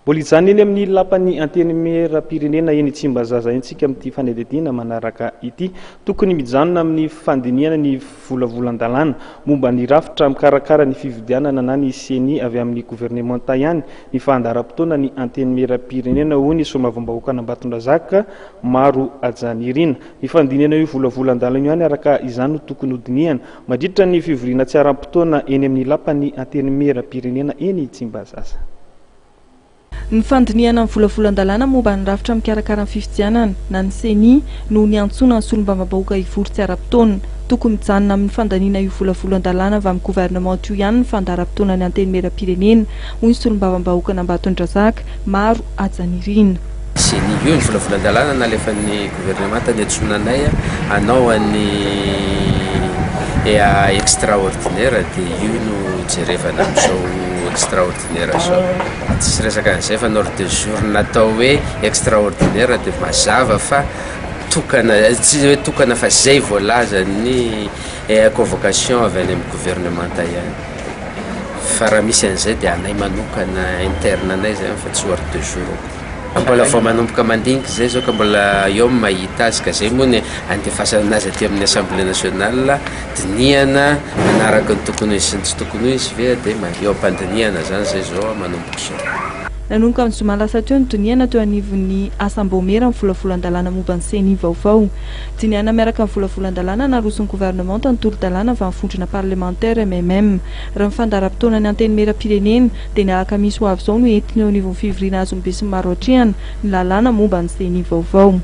Mbola izany eny amin'ny lapan'ny antenimieram-pirenena eny Tsimbazaza eny tsika amin'ity fanedidina manaraka ity, tokony mijanona amin'ny fandiniana ny volavolan-dalàna momba ny rafitra mikarakara ny fividianana na ny CENI avy amin'ny gouvernemanta ihany ny fandaharam-potoana ny antenimieram-pirenena hoy ny somavambahoaka Ambatondrazaka Maro Ajanirina. Ny fandiniana io volavolan-dalàna ihany araka izany no tokony hodinihana mandritra ny fivoriana tsy aram-potoana eny amin'ny lapan'ny antenimieram-pirenena eny Tsimbazaza. Ny fandiniana amin'ny volavolan-dalàna momba ny rafitra mikarakara ny fifidianana na ny CENI no ny antsoina ny solombavambahoaka hivory tsy ara-potoana. Tokony mijanona amin'ny fandaniana io volavolan-dalàna avy amin'ny gouvernement io ihany ny fandaharam-potoana ny antenimieram-pirenena hoy ny solombavambahoaka Ambatondrazaka Maro Ajanirina. CENI io ny volavolan-dalàna nalefan'ny gouvernement ny antsonanay anao any extraordinaire dia io no jerevana amin'izao extraordinaire zao. Tsy resaka an'izay fa n'ordre de jour natao hoe extraordinaire dia mazava fa tokana tsy hoe tokana fa zay voalaza ny convocation avy any amin'ny gouvernement ihany. Fa raha misy an'izay dia anay manokana interne anay zay fa tsy ordre de jour. Mbola vao manomboka mandinika zay zao ka mbola eo mahita azy ka zay moa ny andefasana anazy aty amin'ny Assemblée nationale dinihana manaraka ny tokony sy ny tsy tokony izy ve dia eo am-pandinihana zany zay zao manomboka zao. Nanomboka amin'ny zoma lasa teo ny dinihana teo anivon'ny Asambomera amin'ny volavolan-dalàna momba ny CENI vaovao. Dinihana miaraka amin'ny volavolan-dalàna naroson'ny gouvernement ny tolo-dalàna avy amin'ny vondrona parlementaire MMM. Raha ny fandaharam-potoana ny antenimieram-pirenena dia ny alakamisy ho avy izao no entiny eo anivon'ny fivoriana azon'ny be sy ny maro hatrehana ny lalàna momba ny CENI vaovao.